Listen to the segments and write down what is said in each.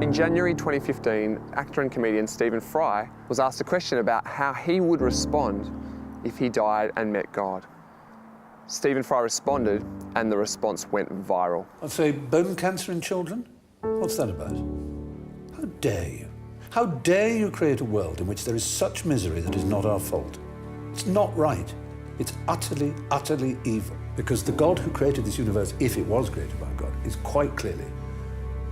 In January 2015, actor and comedian Stephen Fry was asked a question about how he would respond if he died and met God. Stephen Fry responded, and the response went viral. I'd say bone cancer in children? What's that about? How dare you? How dare you create a world in which there is such misery that is not our fault? It's not right. It's utterly, utterly evil. Because the God who created this universe, if it was created by God, is quite clearly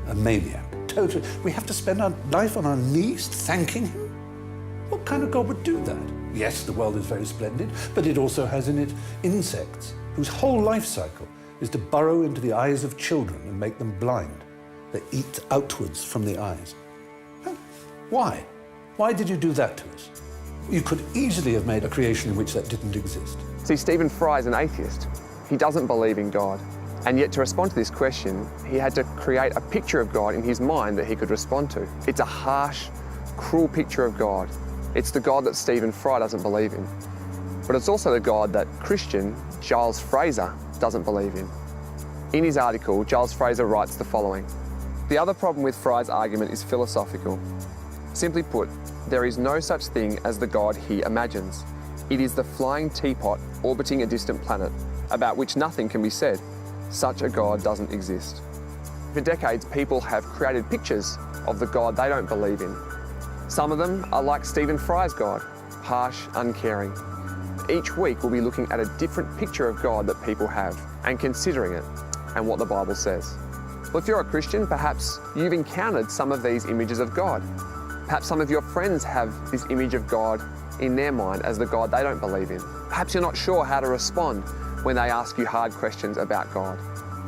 a maniac. Totally. We have to spend our life on our knees thanking him? What kind of God would do that? Yes, the world is very splendid, but it also has in it insects whose whole life cycle is to burrow into the eyes of children and make them blind. They eat outwards from the eyes. Why? Why did you do that to us? You could easily have made a creation in which that didn't exist. See, Stephen Fry is an atheist. He doesn't believe in God. And yet to respond to this question, he had to create a picture of God in his mind that he could respond to. It's a harsh, cruel picture of God. It's the God that Stephen Fry doesn't believe in. But it's also the God that Christian Giles Fraser doesn't believe in. In his article, Giles Fraser writes the following: "The other problem with Fry's argument is philosophical. Simply put, there is no such thing as the God he imagines. It is the flying teapot orbiting a distant planet, about which nothing can be said. Such a God doesn't exist." For decades, people have created pictures of the God they don't believe in. Some of them are like Stephen Fry's God, harsh, uncaring. Each week we'll be looking at a different picture of God that people have and considering it and what the Bible says. Well, if you're a Christian, perhaps you've encountered some of these images of God. Perhaps some of your friends have this image of God in their mind as the God they don't believe in. Perhaps you're not sure how to respond when they ask you hard questions about God.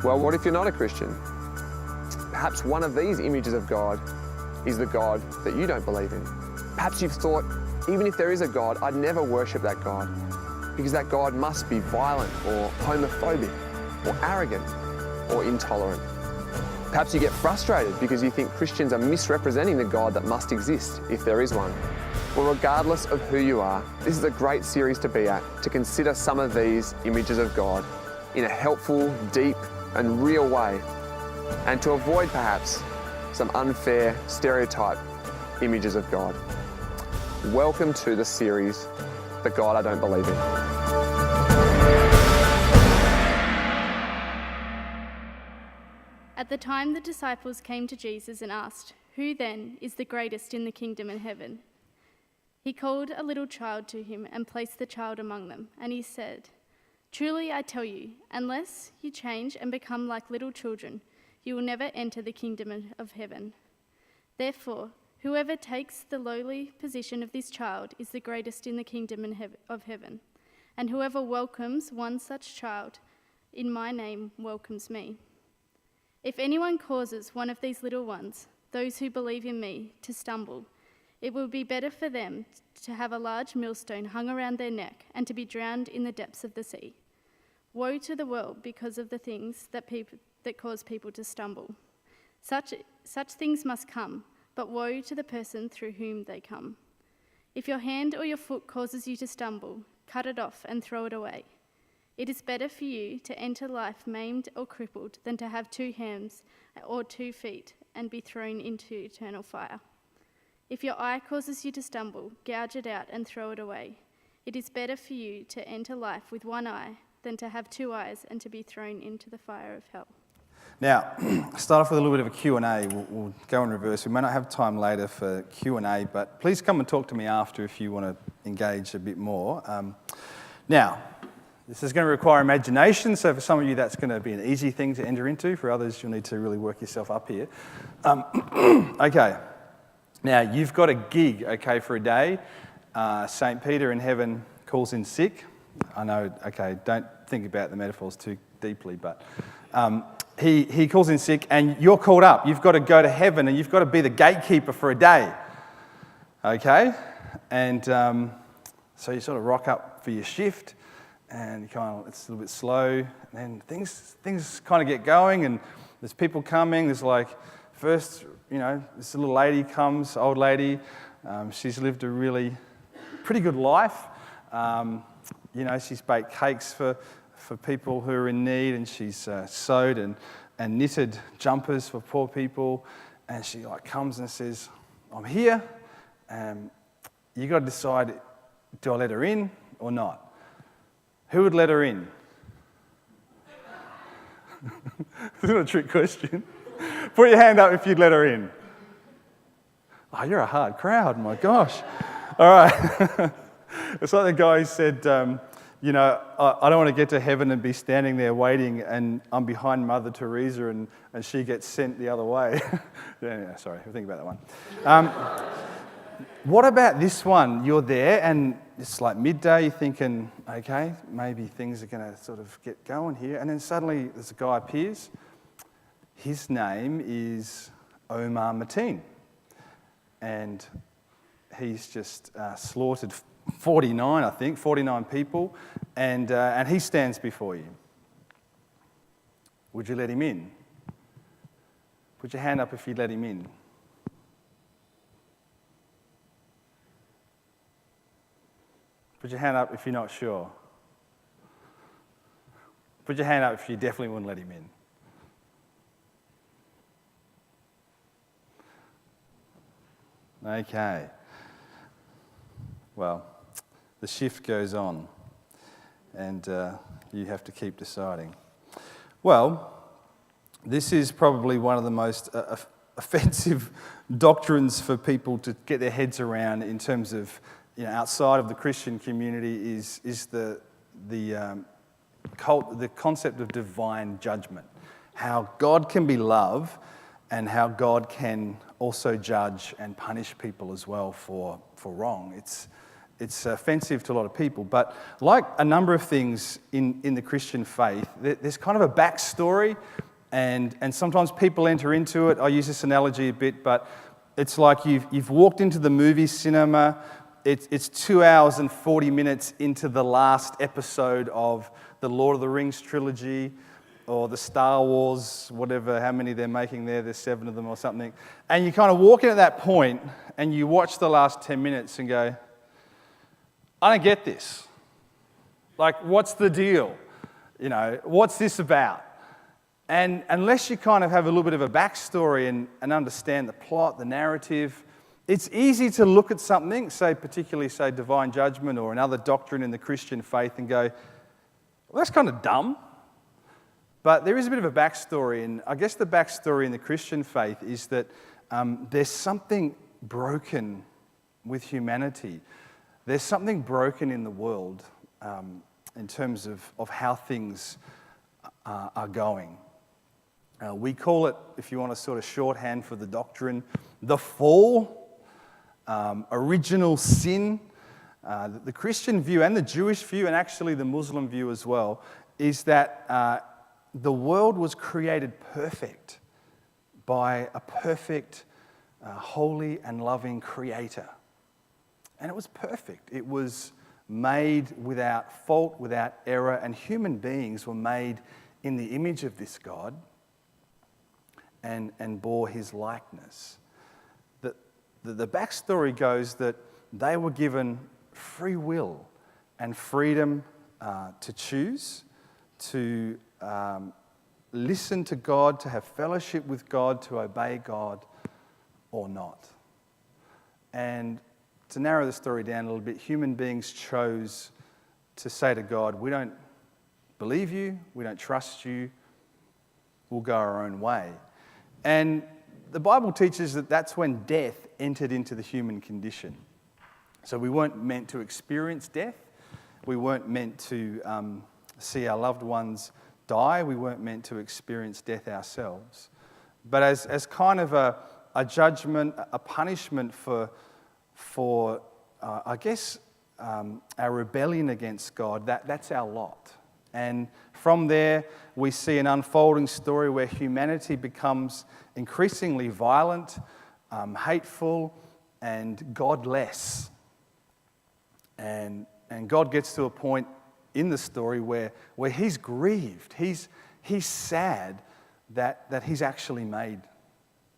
Well, what if you're not a Christian? Perhaps one of these images of God is the God that you don't believe in. Perhaps you've thought, even if there is a God, I'd never worship that God because that God must be violent or homophobic or arrogant or intolerant. Perhaps you get frustrated because you think Christians are misrepresenting the God that must exist if there is one. Well, regardless of who you are, this is a great series to be at, to consider some of these images of God in a helpful, deep and real way, and to avoid perhaps some unfair stereotype images of God. Welcome to the series, The God I Don't Believe In. At the time the disciples came to Jesus and asked, "Who then is the greatest in the kingdom in heaven?" He called a little child to him and placed the child among them, and he said, "Truly I tell you, unless you change and become like little children, you will never enter the kingdom of heaven. Therefore, whoever takes the lowly position of this child is the greatest in the kingdom of heaven, and whoever welcomes one such child in my name welcomes me. If anyone causes one of these little ones, those who believe in me, to stumble, it will be better for them to have a large millstone hung around their neck and to be drowned in the depths of the sea. Woe to the world because of the things that cause people to stumble. Such things must come, but woe to the person through whom they come. If your hand or your foot causes you to stumble, cut it off and throw it away. It is better for you to enter life maimed or crippled than to have 2 hands or 2 feet and be thrown into eternal fire. If your eye causes you to stumble, gouge it out and throw it away. It is better for you to enter life with 1 eye than to have 2 eyes and to be thrown into the fire of hell." Now, start off with a little bit of a Q&A. We'll go in reverse. We may not have time later for Q&A, but please come and talk to me after if you want to engage a bit more. Now, this is going to require imagination, so for some of you that's going to be an easy thing to enter into. For others, you'll need to really work yourself up here. Okay. Now, you've got a gig, okay, for a day. St. Peter in heaven calls in sick. I know, okay, don't think about the metaphors too deeply, but he calls in sick and you're called up. You've got to go to heaven and you've got to be the gatekeeper for a day, okay? And so you sort of rock up for your shift and it's a little bit slow, and things kind of get going, and there's people coming. There's like, first, this little lady comes, old lady. She's lived a really pretty good life. She's baked cakes for people who are in need, and she's sewed and knitted jumpers for poor people, and she comes and says, I'm here. You got to decide, do I let her in or not? Who would let her in? This is not a trick question. Put your hand up if you'd let her in. Oh, you're a hard crowd, my gosh. All right. It's like the guy who said, I don't want to get to heaven and be standing there waiting and I'm behind Mother Teresa and she gets sent the other way. Yeah, sorry, think about that one. What about this one? You're there and it's like midday, you're thinking, okay, maybe things are going to sort of get going here. And then suddenly this guy appears. His name is Omar Mateen. And he's just slaughtered 49 people, and he stands before you. Would you let him in? Put your hand up if you'd let him in. Put your hand up if you're not sure. Put your hand up if you definitely wouldn't let him in. Okay. Well, the shift goes on, and you have to keep deciding. Well, this is probably one of the most offensive doctrines for people to get their heads around in terms of, outside of the Christian community is the concept of divine judgment. How God can be love and how God can also judge and punish people as well for wrong. It's offensive to a lot of people, but like a number of things in the Christian faith, there's kind of a backstory, and sometimes people enter into it. I use this analogy a bit, but it's like you've walked into the movie cinema. It's 2 hours and 40 minutes into the last episode of the Lord of the Rings trilogy, or the Star Wars, whatever, how many they're making there, there's 7 of them or something. And you kind of walk in at that point and you watch the last 10 minutes and go, I don't get this. What's the deal? What's this about? And unless you kind of have a little bit of a backstory and understand the plot, the narrative, it's easy to look at something, particularly divine judgment or another doctrine in the Christian faith and go, well, that's kind of dumb. But there is a bit of a backstory, and I guess the backstory in the Christian faith is that there's something broken with humanity. There's something broken in the world in terms of how things are going. We call it, if you want a sort of shorthand for the doctrine, the fall, original sin. The Christian view and the Jewish view, and actually the Muslim view as well, is that the world was created perfect by a perfect, holy and loving creator. And it was perfect. It was made without fault, without error, and human beings were made in the image of this God and bore his likeness. The backstory goes that they were given free will and freedom to choose, to listen to God, to have fellowship with God, to obey God or not. And to narrow the story down a little bit, human beings chose to say to God, we don't believe you, we don't trust you, we'll go our own way. And the Bible teaches that that's when death entered into the human condition. So we weren't meant to experience death. We weren't meant to see our loved ones die. We weren't meant to experience death ourselves. But as kind of a judgment, a punishment for our rebellion against God, that's our lot. And from there, we see an unfolding story where humanity becomes increasingly violent, hateful, and godless. And God gets to a point in the story where he's grieved. He's sad that he's actually made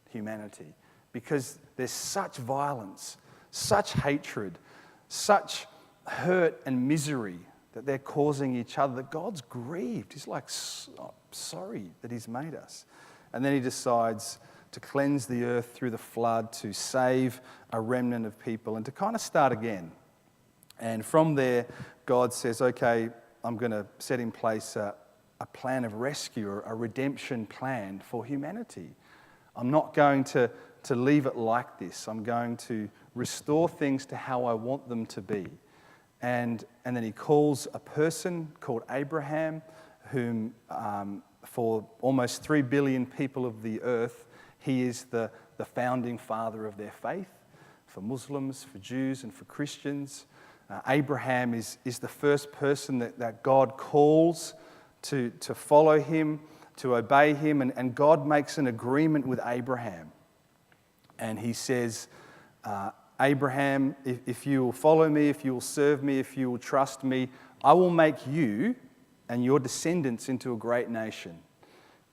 humanity, because there's such violence, such hatred, such hurt and misery that they're causing each other, that God's grieved. He's like, sorry that he's made us. And then he decides to cleanse the earth through the flood, to save a remnant of people, and to kind of start again. And from there, God says, okay, I'm going to set in place a plan of rescue, or a redemption plan for humanity. I'm not going to leave it like this. I'm going to restore things to how I want them to be. And then he calls a person called Abraham, whom for almost 3 billion people of the earth, he is the founding father of their faith, for Muslims, for Jews, and for Christians. Abraham is the first person that God calls to follow him, to obey him, and God makes an agreement with Abraham. And he says, Abraham, if you will follow me, if you will serve me, if you will trust me, I will make you and your descendants into a great nation.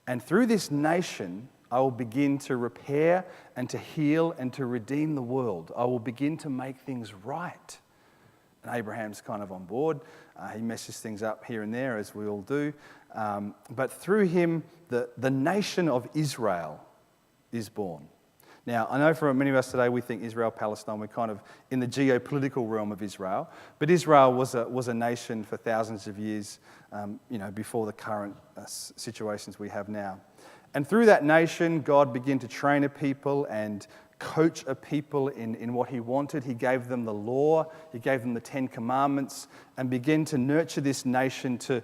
And through this nation, I will begin to repair and to heal and to redeem the world. I will begin to make things right. And Abraham's kind of on board. He messes things up here and there, as we all do. But through him, the nation of Israel is born. Now, I know for many of us today, we think Israel, Palestine, we're kind of in the geopolitical realm of Israel. But Israel was a nation for thousands of years, before the current situations we have now. And through that nation, God began to train a people and coach a people in what he wanted. He gave them the law, he gave them the 10 Commandments, and began to nurture this nation to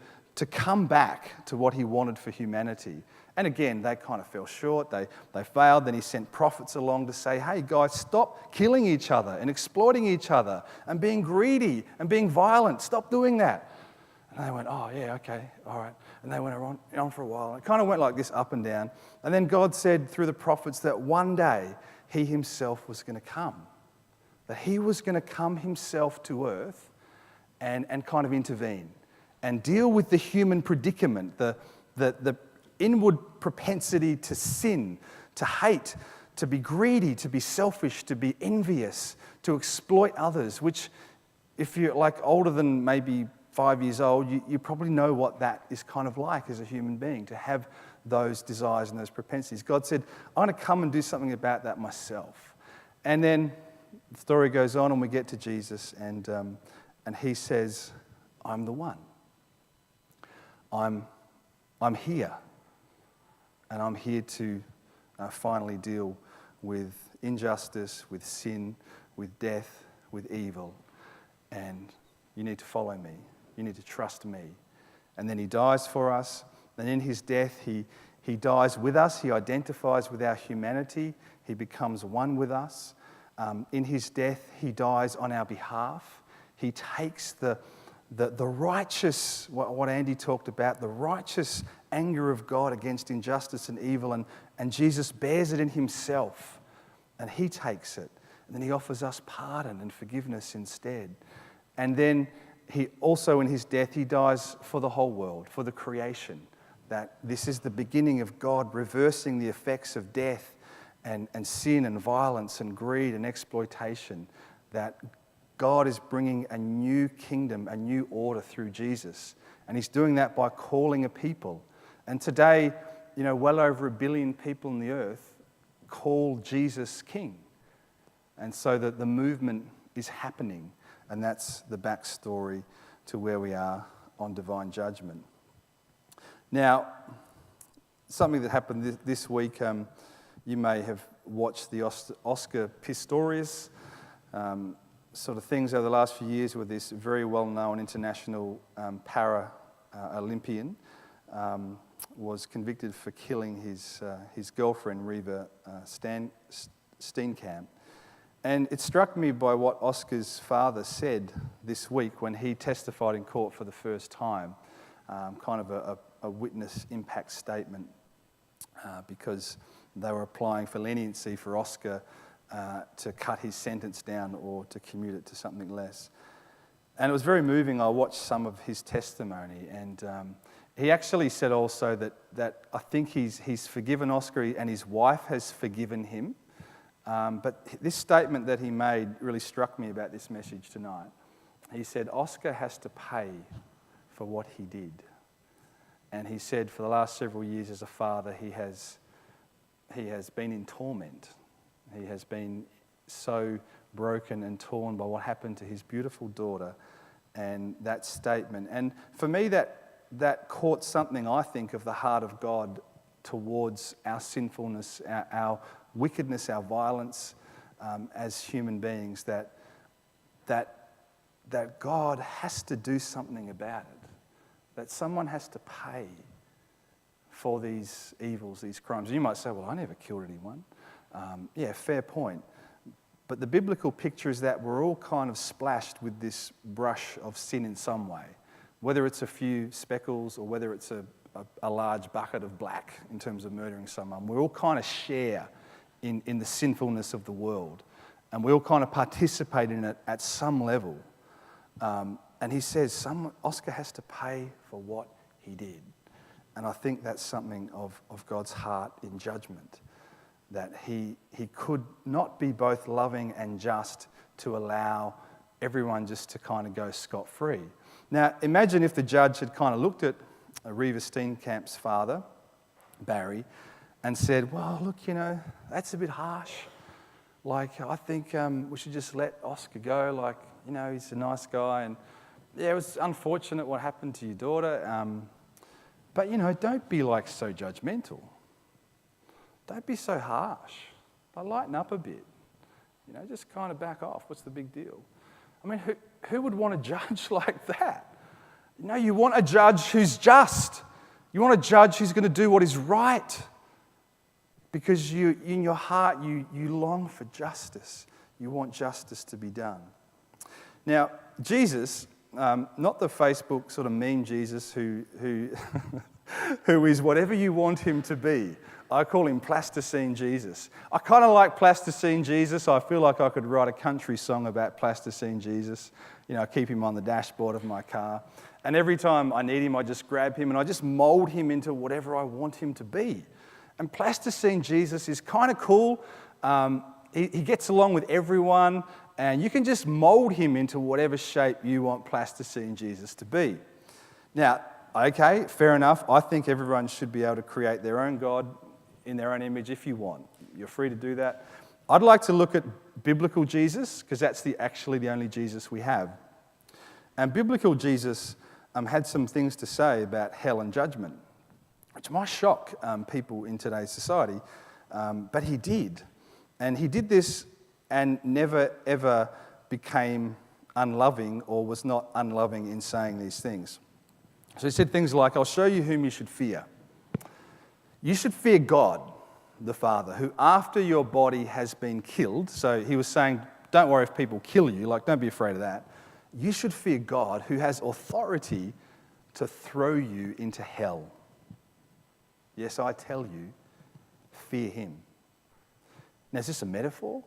come back to what he wanted for humanity. And again, they kind of fell short, they failed. Then he sent prophets along to say, hey guys, stop killing each other and exploiting each other and being greedy and being violent. Stop doing that. And they went, oh yeah, okay, all right. And they went on for a while. It kind of went like this, up and down. And then God said through the prophets that one day he himself was going to come. That he was going to come himself to earth and kind of intervene and deal with the human predicament, the inward propensity to sin, to hate, to be greedy, to be selfish, to be envious, to exploit others, which if you're like older than maybe 5 years old, you probably know what that is kind of like as a human being, to have those desires and those propensities. God said, I'm going to come and do something about that myself. And then the story goes on and we get to Jesus and he says, I'm the one. I'm here. And I'm here to finally deal with injustice, with sin, with death, with evil. And you need to follow me. You need to trust me. And then he dies for us. And in his death, he dies with us. He identifies with our humanity. He becomes one with us. In his death, he dies on our behalf. He takes the righteous, what Andy talked about, the righteous anger of God against injustice and evil, and Jesus bears it in himself, and he takes it. And then he offers us pardon and forgiveness instead. And then he also, in his death, he dies for the whole world, for the creation, that this is the beginning of God reversing the effects of death and sin and violence and greed and exploitation, that God is bringing a new kingdom, a new order through Jesus. And he's doing that by calling a people. And today, well over 1 billion people on the earth call Jesus King. And so that the movement is happening. And that's the backstory to where we are on divine judgment. Now, something that happened this week, you may have watched the Oscar Pistorius sort of things over the last few years with this very well-known international para-Olympian was convicted for killing his girlfriend, Reva Steenkamp. And it struck me by what Oscar's father said this week when he testified in court for the first time, kind of a witness impact statement, because they were applying for leniency for Oscar to cut his sentence down or to commute it to something less. And it was very moving. I watched some of his testimony, and he actually said also that I think he's forgiven Oscar and his wife has forgiven him. But this statement that he made really struck me about this message tonight. He said, Oscar has to pay for what he did. And he said for the last several years as a father, he has he has been in torment. He has been so broken and torn by what happened to his beautiful daughter and that statement. And for me, that caught something, I think, of the heart of God towards our sinfulness, our wickedness, our violence as human beings, that God has to do something about it, that someone has to pay for these evils, these crimes. You might say, well, I never killed anyone. Yeah, fair point. But the biblical picture is that we're all kind of splashed with this brush of sin in some way, whether it's a few speckles or whether it's a large bucket of black in terms of murdering someone. We all kind of share in the sinfulness of the world, and we all kind of participate in it at some level. And he says Oscar has to pay for what he did. And I think that's something of God's heart in judgment, that he could not be both loving and just to allow everyone just to kind of go scot-free. Now, imagine if the judge had kind of looked at Reva Steenkamp's father, Barry, and said, well, look, that's a bit harsh. Like, I think we should just let Oscar go. Like, he's a nice guy. And yeah, it was unfortunate what happened to your daughter. But, don't be like so judgmental. Don't be so harsh. Lighten up a bit. Just kind of back off. What's the big deal? I mean, who would want a judge like that? You want a judge who's just. You want a judge who's going to do what is right. Because in your heart, you long for justice. You want justice to be done. Now, Jesus, not the Facebook sort of meme Jesus who who is whatever you want him to be. I call him Plasticine Jesus. I kind of like Plasticine Jesus. I feel like I could write a country song about Plasticine Jesus. I keep him on the dashboard of my car. And every time I need him, I just grab him and I just mold him into whatever I want him to be. And Plasticine Jesus is kind of cool. He gets along with everyone, and you can just mold him into whatever shape you want Plasticine Jesus to be. Now, okay, fair enough. I think everyone should be able to create their own God in their own image if you want. You're free to do that. I'd like to look at biblical Jesus, because that's actually the only Jesus we have. And biblical Jesus had some things to say about hell and judgment, which might shock people in today's society, but he did. And he did this and never, ever became unloving or was not unloving in saying these things. So he said things like, I'll show you whom you should fear. You should fear God, the Father, who after your body has been killed, so he was saying, don't worry if people kill you, don't be afraid of that. You should fear God, who has authority to throw you into hell. Yes, I tell you, fear him. Now, is this a metaphor?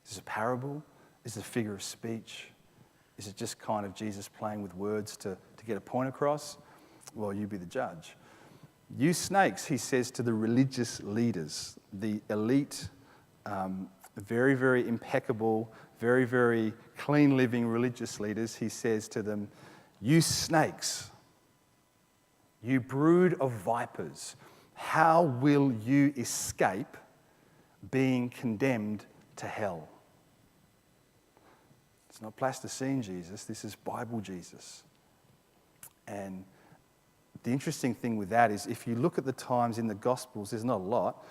Is this a parable? Is it a figure of speech? Is it just kind of Jesus playing with words to get a point across? Well, you be the judge. You snakes, he says to the religious leaders, the elite, very, very impeccable, very, very clean living religious leaders, he says to them, you snakes, you brood of vipers, how will you escape being condemned to hell? It's not Plasticine Jesus, this is Bible Jesus. And the interesting thing with that is if you look at the times in the Gospels, there's not a lot,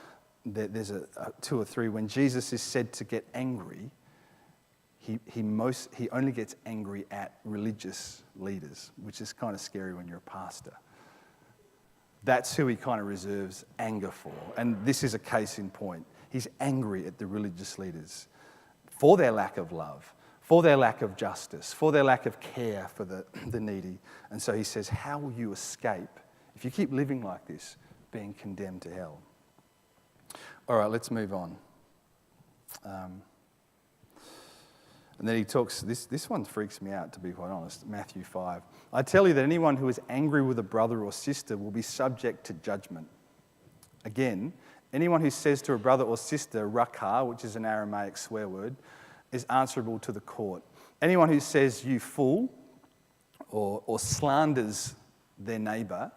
there's two or three, when Jesus is said to get angry, he only gets angry at religious leaders, which is kind of scary when you're a pastor. That's who he kind of reserves anger for. And this is a case in point. He's angry at the religious leaders for their lack of love, for their lack of justice, for their lack of care for the needy. And so he says, how will you escape, if you keep living like this, being condemned to hell? All right, let's move on. And then he talks, this one freaks me out, to be quite honest, Matthew 5. I tell you that anyone who is angry with a brother or sister will be subject to judgment. Again, anyone who says to a brother or sister, raka, which is an Aramaic swear word, is answerable to the court. Anyone who says, you fool, or slanders their neighbour,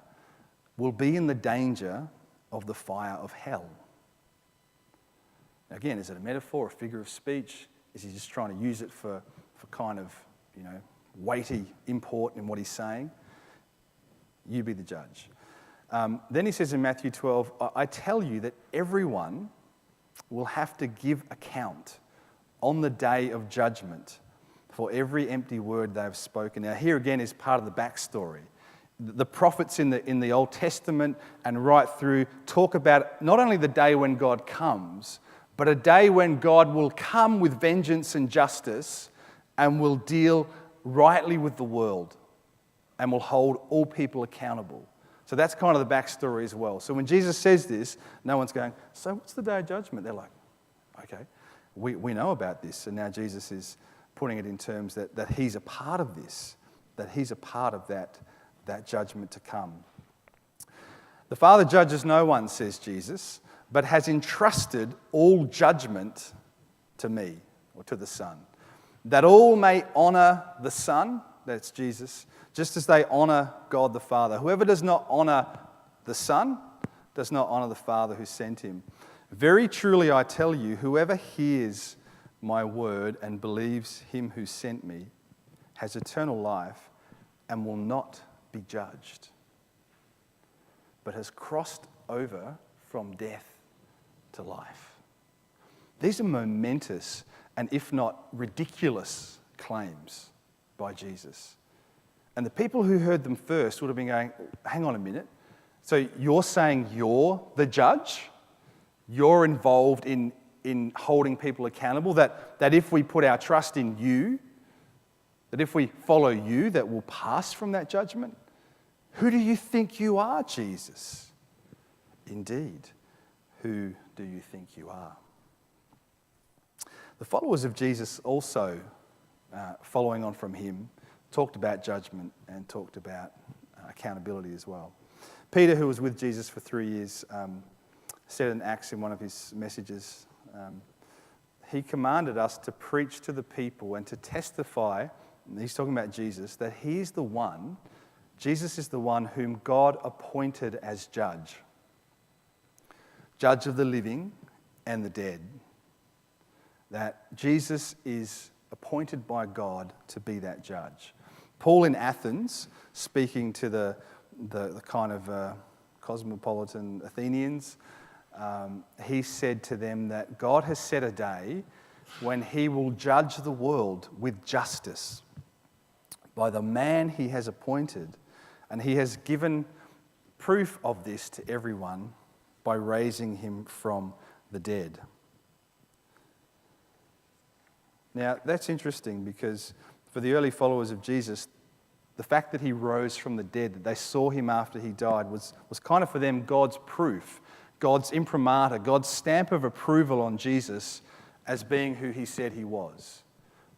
will be in the danger of the fire of hell. Again, is it a metaphor, a figure of speech? Is he just trying to use it for kind of, weighty import in what he's saying? You be the judge. Then he says in Matthew 12, I tell you that everyone will have to give account on the day of judgment for every empty word they have spoken. Now, here again is part of the backstory. The prophets in the Old Testament and right through talk about not only the day when God comes, but a day when God will come with vengeance and justice and will deal rightly with the world and will hold all people accountable. So that's kind of the backstory as well. So when Jesus says this, no one's going, so what's the day of judgment? They're like, okay, we know about this. And now Jesus is putting it in terms that he's a part of this, that he's a part of that judgment to come. The Father judges no one, says Jesus, but has entrusted all judgment to me, or to the Son, that all may honour the Son, that's Jesus, just as they honour God the Father. Whoever does not honour the Son does not honour the Father who sent him. Very truly I tell you, whoever hears my word and believes him who sent me has eternal life and will not be judged, but has crossed over from death to life. These are momentous and, if not ridiculous, claims by Jesus. And the people who heard them first would have been going, hang on a minute. So you're saying you're the judge? You're involved in holding people accountable? That if we put our trust in you, that if we follow you, that we'll pass from that judgment? Who do you think you are, Jesus? Indeed, who do you think you are? The followers of Jesus also, following on from him, talked about judgment and talked about accountability as well. Peter, who was with Jesus for 3 years, said in Acts in one of his messages, he commanded us to preach to the people and to testify, and he's talking about Jesus, that he's the one, Jesus is the one whom God appointed as judge of the living and the dead. That Jesus is appointed by God to be that judge. Paul in Athens, speaking to the kind of cosmopolitan Athenians, he said to them that God has set a day when he will judge the world with justice by the man he has appointed, and he has given proof of this to everyone by raising him from the dead. Now, that's interesting because for the early followers of Jesus, the fact that he rose from the dead, that they saw him after he died, was kind of for them God's proof, God's imprimatur, God's stamp of approval on Jesus as being who he said he was,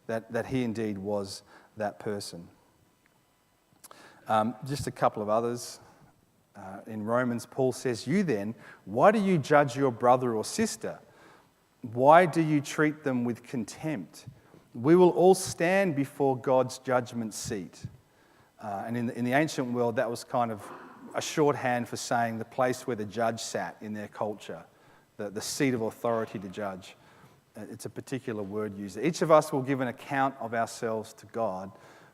that he indeed was that person. Just a couple of others. In Romans, Paul says, "You then, why do you judge your brother or sister? Why do you treat them with contempt? We will all stand before God's judgment seat." And in the ancient world, that was kind of a shorthand for saying the place where the judge sat in their culture, the seat of authority to judge. It's a particular word used. Each of us will give an account of ourselves to God,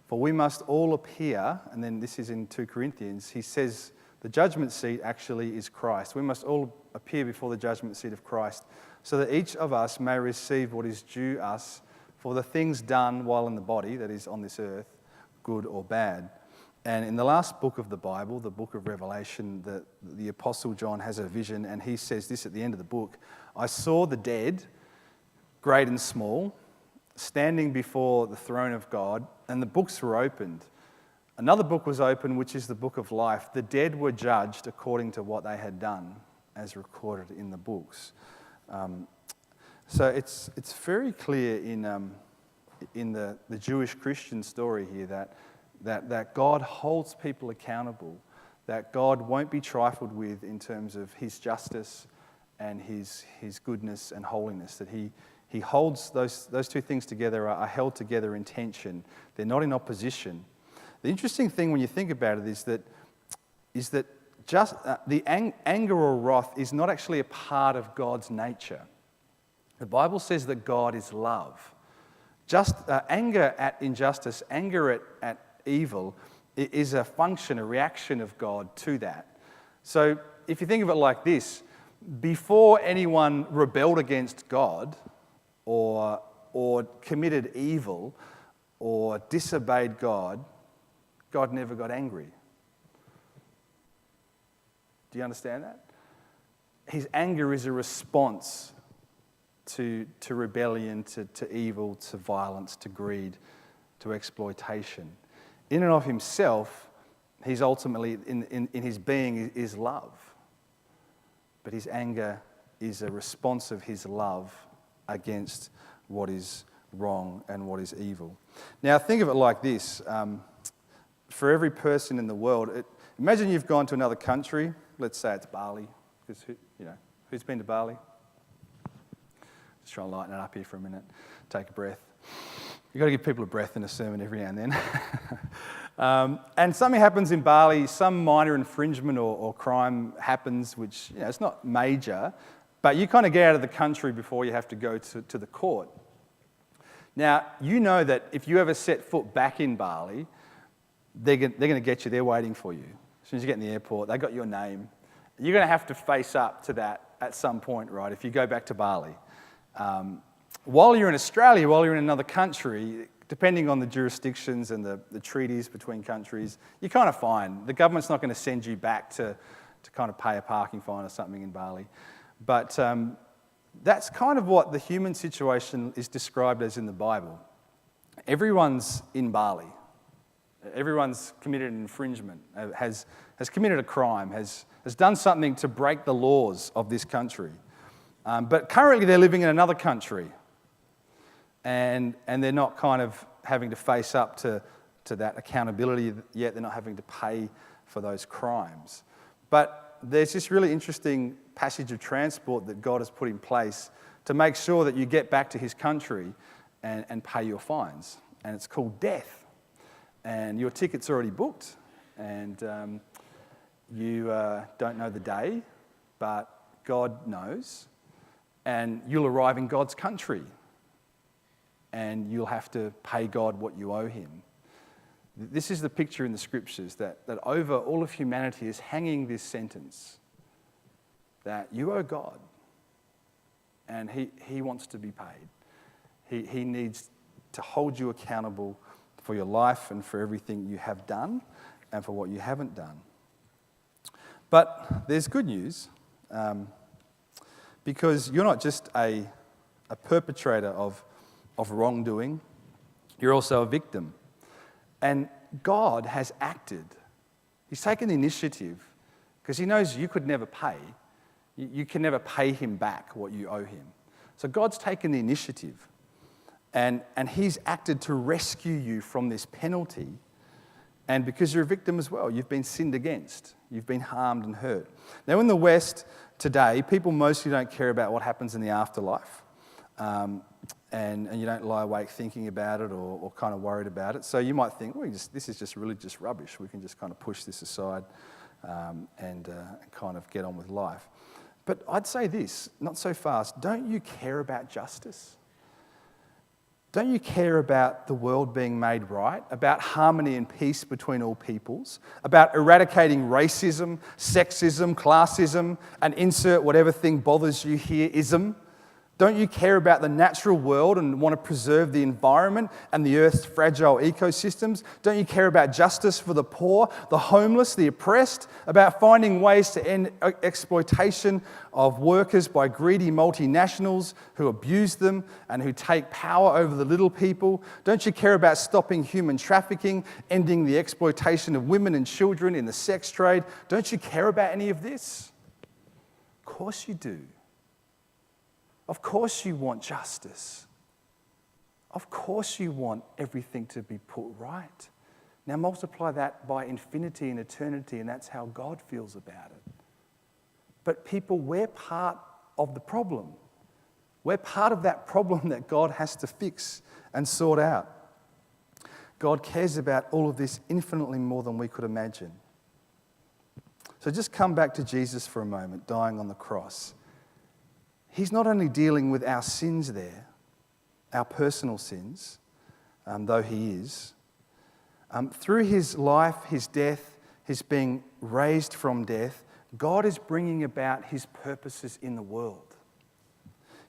for we must all appear, and then this is in 2 Corinthians, he says the judgment seat actually is Christ. We must all appear before the judgment seat of Christ, so that each of us may receive what is due us for the things done while in the body, that is on this earth, good or bad. And in the last book of the Bible, the book of Revelation, the Apostle John has a vision, and he says this at the end of the book: "I saw the dead, great and small, standing before the throne of God, and the books were opened. Another book was opened, which is the book of life. The dead were judged according to what they had done, as recorded in the books." So it's very clear in the Jewish Christian story here that God holds people accountable, that God won't be trifled with in terms of his justice and his goodness and holiness, that he holds those two things together, are held together in tension. They're not in opposition. The interesting thing when you think about it is that just the anger or wrath is not actually a part of God's nature. The Bible says that God is love. Just anger at injustice, anger at evil is a function, a reaction of God to that. So if you think of it like this, before anyone rebelled against God or committed evil or disobeyed God, God never got angry. Do you understand that? His anger is a response to rebellion, to evil, to violence, to greed, to exploitation. In and of himself, he's ultimately, in his being, is love. But his anger is a response of his love against what is wrong and what is evil. Now, think of it like this. For every person in the world, imagine you've gone to another country. Let's say it's Bali. Because who's been to Bali? Just try and lighten it up here for a minute. Take a breath. You've got to give people a breath in a sermon every now and then. And something happens in Bali, some minor infringement or crime happens, which it's not major, but you kind of get out of the country before you have to go to the court. Now, you know that if you ever set foot back in Bali, they're going to get you. They're waiting for you. As soon as you get in the airport, they got your name. You're going to have to face up to that at some point, right, if you go back to Bali. While you're in Australia, while you're in another country, depending on the jurisdictions and the treaties between countries, you're kind of fine. The government's not going to send you back to kind of pay a parking fine or something in Bali. But that's kind of what the human situation is described as in the Bible. Everyone's in Bali. Everyone's committed an infringement, has committed a crime, has done something to break the laws of this country. But currently they're living in another country. And they're not kind of having to face up to that accountability yet. They're not having to pay for those crimes. But there's this really interesting passage of transport that God has put in place to make sure that you get back to his country and pay your fines. And it's called death. And your ticket's already booked. And you don't know the day, but God knows. And you'll arrive in God's country. And you'll have to pay God what you owe him. This is the picture in the scriptures that over all of humanity is hanging this sentence that you owe God and he wants to be paid. He needs to hold you accountable for your life and for everything you have done and for what you haven't done. But there's good news because you're not just a perpetrator of wrongdoing, you're also a victim. And God has acted. He's taken the initiative because he knows you could never pay. You can never pay him back what you owe him. So God's taken the initiative and he's acted to rescue you from this penalty. And because you're a victim as well, you've been sinned against. You've been harmed and hurt. Now in the West today, people mostly don't care about what happens in the afterlife. And you don't lie awake thinking about it or kind of worried about it. So you might think, well, this is just religious rubbish. We can just kind of push this aside and kind of get on with life. But I'd say this, not so fast. Don't you care about justice? Don't you care about the world being made right, about harmony and peace between all peoples, about eradicating racism, sexism, classism, and insert whatever thing bothers you here, ism? Don't you care about the natural world and want to preserve the environment and the Earth's fragile ecosystems? Don't you care about justice for the poor, the homeless, the oppressed? About finding ways to end exploitation of workers by greedy multinationals who abuse them and who take power over the little people? Don't you care about stopping human trafficking, ending the exploitation of women and children in the sex trade? Don't you care about any of this? Of course you do. Of course you want justice. Of course you want everything to be put right. Now multiply that by infinity and eternity, and that's how God feels about it. But people, we're part of the problem. We're part of that problem that God has to fix and sort out. God cares about all of this infinitely more than we could imagine. So just come back to Jesus for a moment, dying on the cross. he's not only dealing with our sins there, our personal sins, though he is. Through his life, his death, his being raised from death, God is bringing about his purposes in the world.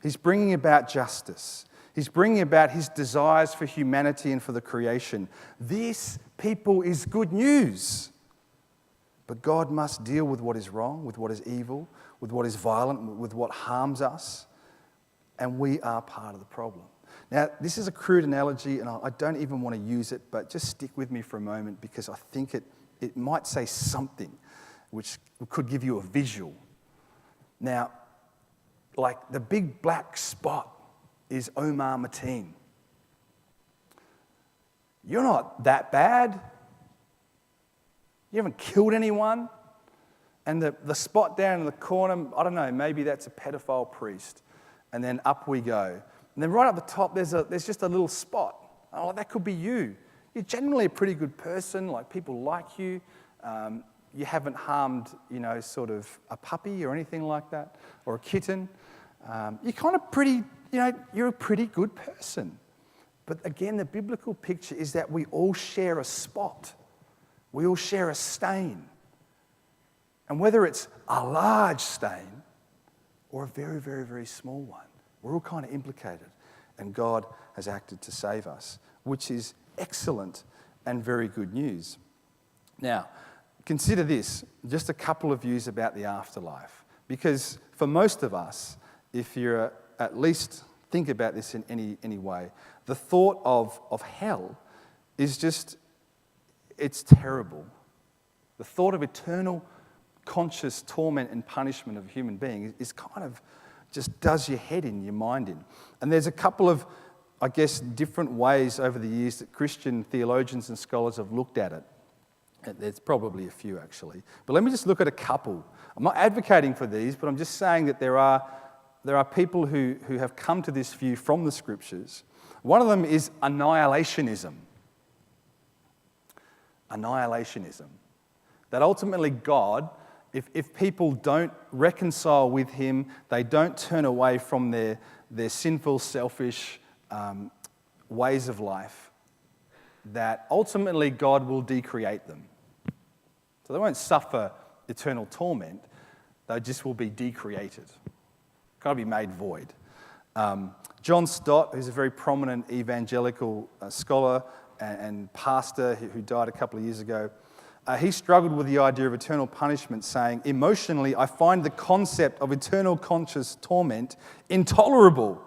He's bringing about justice. He's bringing about his desires for humanity and for the creation. This, people, is good news. But God must deal with what is wrong, with what is evil, with what is violent, with what harms us. And we are part of the problem. Now, this is a crude analogy, and I don't even want to use it, but just stick with me for a moment because I think it might say something which could give you a visual. Now, like the big black spot is Omar Mateen. You're not that bad. You haven't killed anyone. And the spot down in the corner, I don't know, maybe that's a pedophile priest. And then up we go. And then right up the top, there's just a little spot. Oh, that could be you. You're generally a pretty good person, like people like you. You haven't harmed, sort of a puppy or anything like that, or a kitten. You're kind of pretty, you're a pretty good person. But again, the biblical picture is that we all share a spot. We all share a stain. And whether it's a large stain or a very, very, very small one, we're all kind of implicated. And God has acted to save us, which is excellent and very good news. Now, consider this, just a couple of views about the afterlife. Because for most of us, if you're at least think about this in any way, the thought of hell is just, it's terrible. The thought of eternal conscious torment and punishment of a human being is kind of just does your head in, your mind in. And there's a couple of, I guess, different ways over the years that Christian theologians and scholars have looked at it. And there's probably a few, actually. But let me just look at a couple. I'm not advocating for these, but I'm just saying that there are people who have come to this view from the Scriptures. One of them is annihilationism. Annihilationism. That ultimately God, if people don't reconcile with him, they don't turn away from their sinful, selfish ways of life, that ultimately God will decreate them. So they won't suffer eternal torment, they just will be decreated. Kind of be made void. John Stott, who's a very prominent evangelical scholar and pastor who died a couple of years ago, he struggled with the idea of eternal punishment, saying, "Emotionally, I find the concept of eternal conscious torment intolerable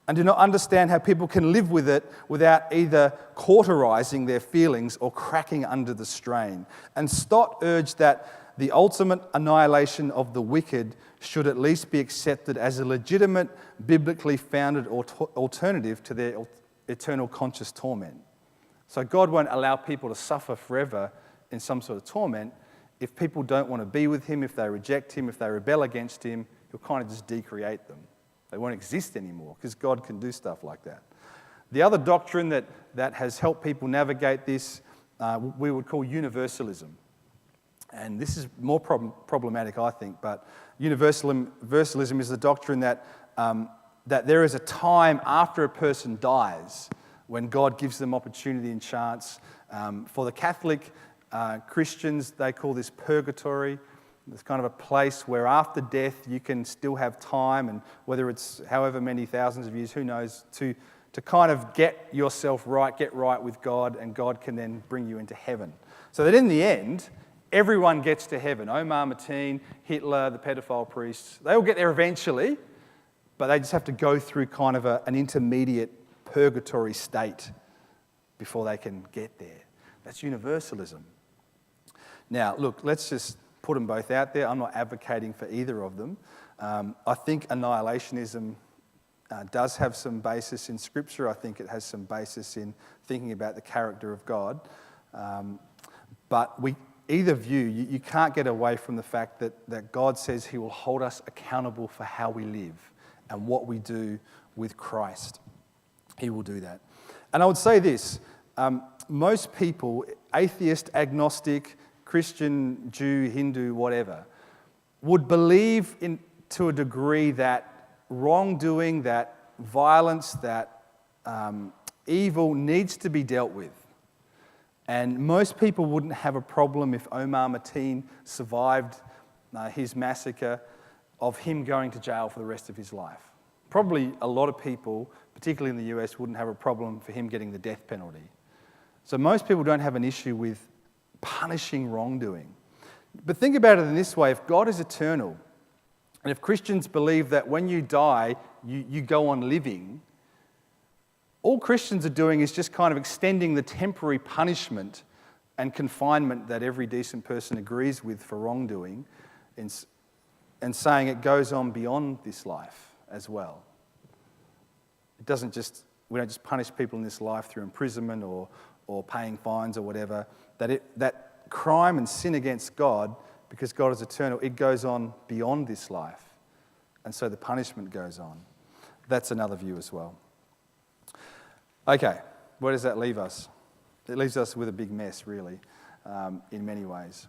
and do not understand how people can live with it without either cauterizing their feelings or cracking under the strain." And Stott urged that the ultimate annihilation of the wicked should at least be accepted as a legitimate, biblically founded alternative to their eternal conscious torment. So God won't allow people to suffer forever in some sort of torment. If people don't want to be with him, if they reject him, if they rebel against him, he'll kind of just decreate them. They won't exist anymore because God can do stuff like that. The other doctrine that has helped people navigate this, we would call universalism. And this is more problematic, I think, but universalism is the doctrine that there is a time after a person dies when God gives them opportunity and chance. For the Catholic Christians, they call this purgatory. It's kind of a place where after death you can still have time, and whether it's however many thousands of years, who knows, to kind of get yourself right, get right with God, and God can then bring you into heaven. So that in the end, everyone gets to heaven. Omar Mateen, Hitler, the pedophile priests, they all get there eventually, but they just have to go through kind of an intermediate purgatory state before they can get there. That's universalism. Now, look, let's just put them both out there. I'm not advocating for either of them. I think annihilationism does have some basis in Scripture. I think it has some basis in thinking about the character of God. But either view, you can't get away from the fact that God says he will hold us accountable for how we live and what we do with Christ. He will do that. And I would say this, most people, atheist, agnostic, Christian, Jew, Hindu, whatever, would believe to a degree that wrongdoing, that violence, that evil needs to be dealt with. And most people wouldn't have a problem if Omar Mateen survived his massacre of him going to jail for the rest of his life. Probably a lot of people, particularly in the US, wouldn't have a problem for him getting the death penalty. So most people don't have an issue with punishing wrongdoing. But think about it in this way: if God is eternal, and if Christians believe that when you die, you go on living, all Christians are doing is just kind of extending the temporary punishment and confinement that every decent person agrees with for wrongdoing, and saying it goes on beyond this life as well. We don't just punish people in this life through imprisonment or paying fines or whatever. That crime and sin against God, because God is eternal, it goes on beyond this life. And so the punishment goes on. That's another view as well. Okay, where does that leave us? It leaves us with a big mess, really, in many ways.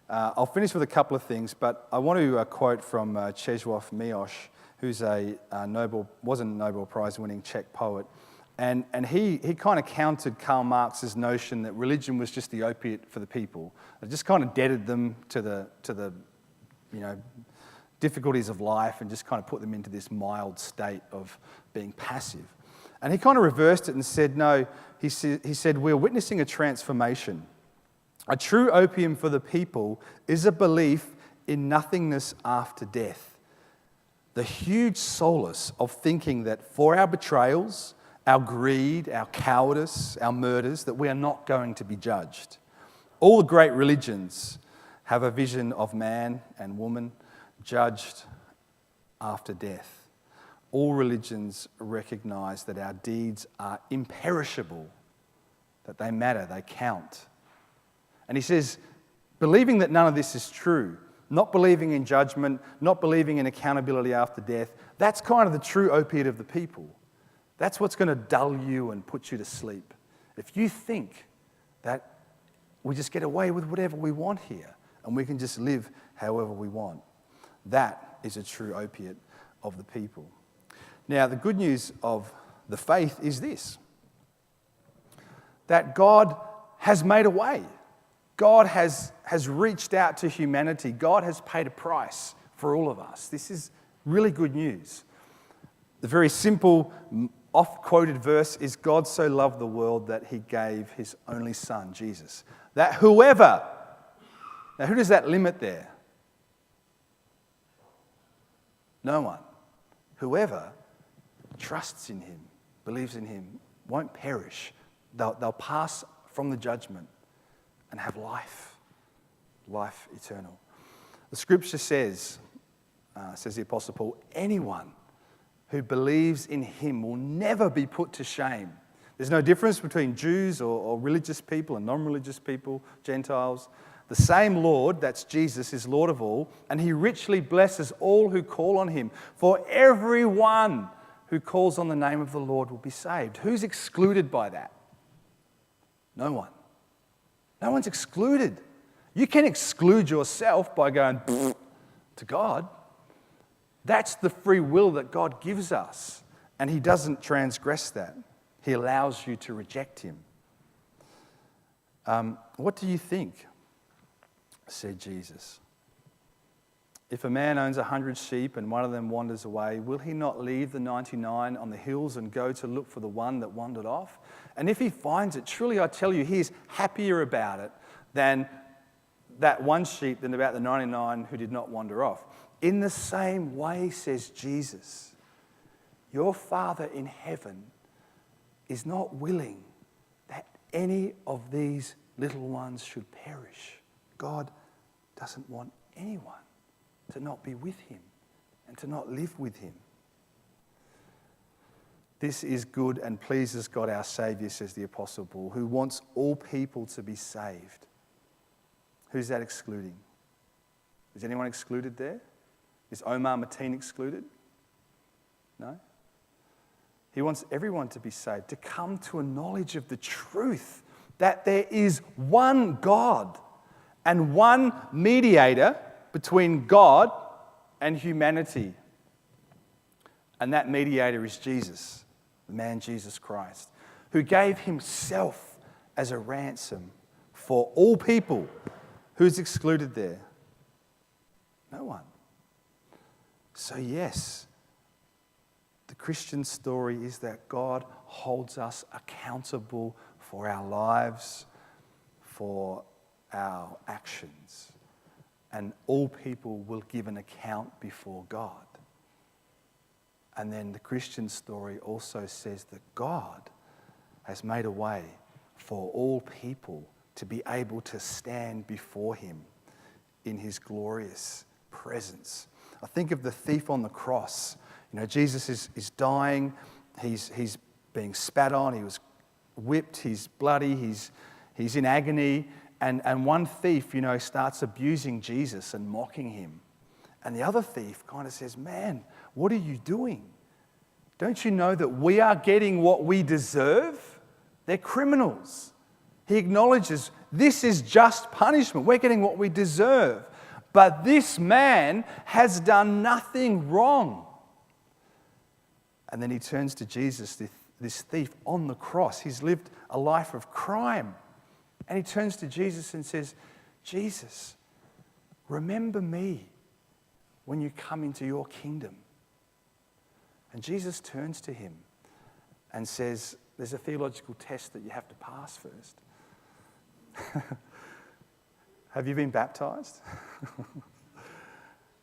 I'll finish with a couple of things, but I want to quote from Czesław Miłosz, who's was a Nobel Prize-winning Czech poet. And he kind of countered Karl Marx's notion that religion was just the opiate for the people. It just kind of deaded them to the difficulties of life and just kind of put them into this mild state of being passive. And he kind of reversed it and said, no, he said, we're witnessing a transformation. A true opium for the people is a belief in nothingness after death. The huge solace of thinking that for our betrayals, our greed, our cowardice, our murders, that we are not going to be judged. All the great religions have a vision of man and woman judged after death. All religions recognize that our deeds are imperishable, that they matter, they count. And he says, believing that none of this is true, not believing in judgment, not believing in accountability after death, that's kind of the true opiate of the people. That's what's going to dull you and put you to sleep. If you think that we just get away with whatever we want here and we can just live however we want, that is a true opiate of the people. Now, the good news of the faith is this: that God has made a way. God has reached out to humanity. God has paid a price for all of us. This is really good news. The very simple, oft-quoted verse is, God so loved the world that he gave his only son, Jesus. That whoever, now who does that limit there? No one. Whoever trusts in him, believes in him, won't perish. They'll pass from the judgment and have life eternal. The scripture says the Apostle Paul, anyone who believes in him will never be put to shame. There's no difference between Jews or religious people and non-religious people, Gentiles. The same Lord, that's Jesus, is Lord of all, and he richly blesses all who call on him. For everyone who calls on the name of the Lord will be saved. Who's excluded by that? No one. No one's excluded. You can exclude yourself by going to God. That's the free will that God gives us, and he doesn't transgress that. He allows you to reject him. What do you think? Said Jesus. If a man owns 100 sheep and one of them wanders away, will he not leave the 99 on the hills and go to look for the one that wandered off? And if he finds it, truly I tell you, he is happier about it than that one sheep than about the 99 who did not wander off. In the same way, says Jesus, your Father in heaven is not willing that any of these little ones should perish. God doesn't want anyone to not be with him and to not live with him. This is good and pleases God our Saviour, says the Apostle Paul, who wants all people to be saved. Who's that excluding? Is anyone excluded there? Is Omar Mateen excluded? No? He wants everyone to be saved, to come to a knowledge of the truth that there is one God and one mediator between God and humanity, And that mediator is Jesus, the man Jesus Christ, who gave himself as a ransom for all people. Who's excluded there? No one. So yes, the Christian story is that God holds us accountable for our lives, for our actions, and all people will give an account before God. And then the Christian story also says that God has made a way for all people to be able to stand before him in his glorious presence. I think of the thief on the cross. You know, Jesus is dying, he's being spat on, he was whipped, he's bloody, he's in agony, and one thief, you know, starts abusing Jesus and mocking him. And the other thief kind of says, "Man, what are you doing? Don't you know that we are getting what we deserve? They're criminals." He acknowledges this is just punishment. We're getting what we deserve. But this man has done nothing wrong. And then he turns to Jesus, this thief on the cross. He's lived a life of crime. And he turns to Jesus and says, "Jesus, remember me when you come into your kingdom." And Jesus turns to him and says, there's a theological test that you have to pass first. Have you been baptized?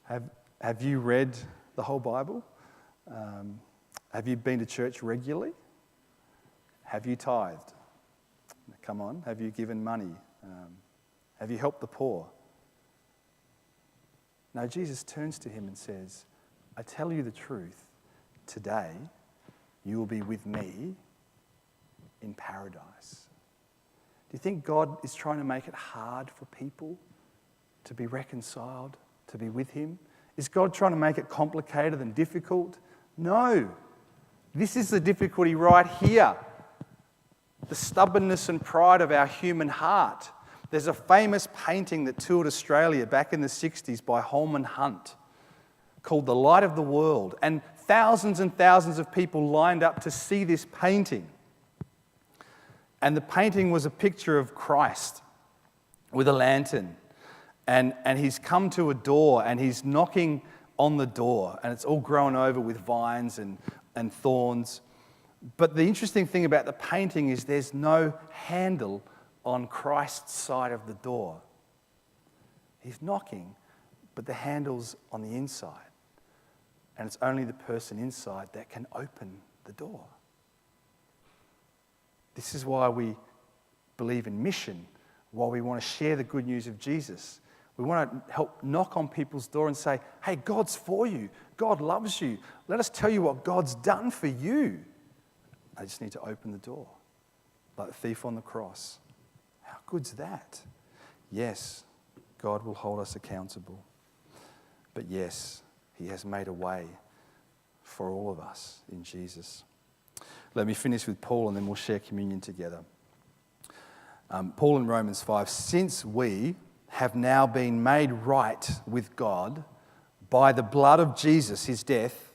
Have you read the whole Bible? Have you been to church regularly? Have you tithed? Come on. Have you given money? Have you helped the poor? No, Jesus turns to him and says, "I tell you the truth. Today, you will be with me in paradise." Do you think God is trying to make it hard for people to be reconciled, to be with him? Is God trying to make it complicated and difficult? No. This is the difficulty right here. The stubbornness and pride of our human heart. There's a famous painting that toured Australia back in the 60s by Holman Hunt called The Light of the World. And thousands of people lined up to see this painting. And the painting was a picture of Christ with a lantern. And he's come to a door and he's knocking on the door. And it's all grown over with vines and thorns. But the interesting thing about the painting is there's no handle on Christ's side of the door. He's knocking, but the handle's on the inside. And it's only the person inside that can open the door. This is why we believe in mission, why we want to share the good news of Jesus. We want to help knock on people's door and say, "Hey, God's for you. God loves you. Let us tell you what God's done for you." I just need to open the door, like the thief on the cross. How good's that? Yes, God will hold us accountable. But yes, he has made a way for all of us in Jesus. Let me finish with Paul and then we'll share communion together. Paul in Romans 5, "Since we have now been made right with God by the blood of Jesus, his death,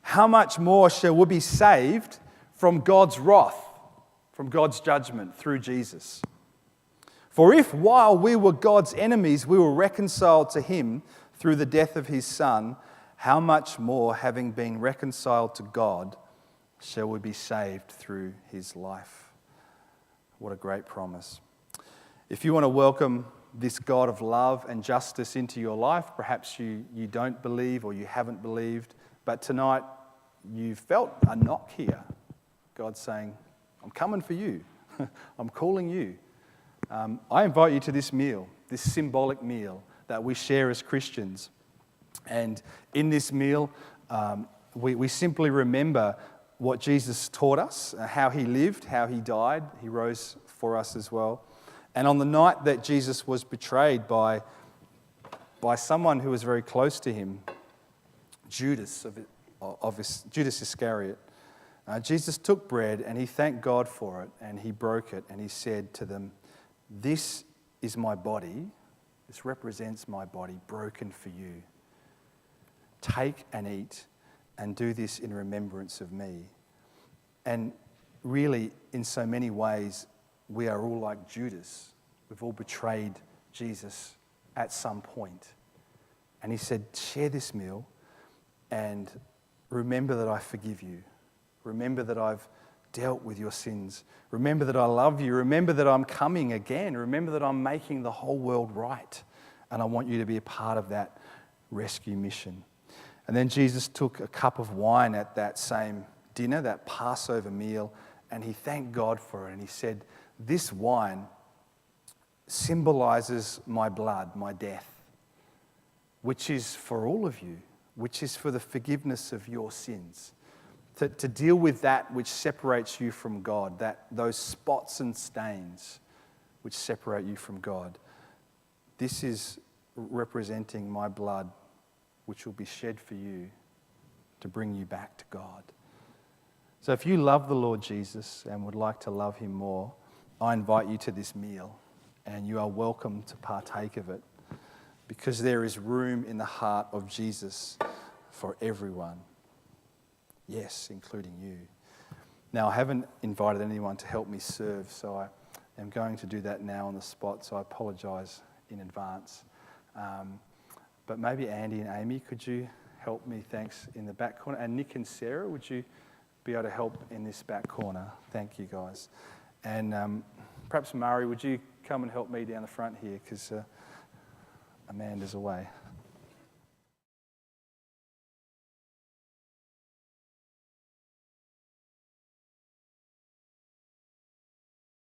how much more shall we be saved from God's wrath, from God's judgment through Jesus? For if while we were God's enemies, we were reconciled to him through the death of his Son, how much more, having been reconciled to God, shall we be saved through his life?" What a great promise. If you want to welcome this God of love and justice into your life, perhaps you don't believe or you haven't believed, but tonight you felt a knock here. God's saying, "I'm coming for you. I'm calling you." I invite you to this meal, this symbolic meal that we share as Christians. And in this meal, we simply remember what Jesus taught us, how he lived, how he died. He rose for us as well. And on the night that Jesus was betrayed by someone who was very close to him, Judas Iscariot, Jesus took bread and he thanked God for it and he broke it and he said to them, "This is my body, this represents my body broken for you. Take and eat and do this in remembrance of me. And really, in so many ways, we are all like Judas. We've all betrayed Jesus at some point. And he said, share this meal and remember that I forgive you. Remember that I've dealt with your sins. Remember that I love you. Remember that I'm coming again. Remember that I'm making the whole world right. And I want you to be a part of that rescue mission. And then Jesus took a cup of wine at that same dinner, that Passover meal, and he thanked God for it. And he said, this wine symbolizes my blood, my death, which is for all of you, which is for the forgiveness of your sins. To deal with that which separates you from God, those spots and stains which separate you from God. This is representing my blood, which will be shed for you to bring you back to God. So if you love the Lord Jesus and would like to love him more, I invite you to this meal, and you are welcome to partake of it, because there is room in the heart of Jesus for everyone. Yes, including you. Now, I haven't invited anyone to help me serve, so I am going to do that now on the spot, so I apologise in advance. But maybe Andy and Amy, could you help me, thanks, in the back corner? And Nick and Sarah, would you be able to help in this back corner? Thank you, guys. And perhaps Murray, would you come and help me down the front here, because Amanda's away.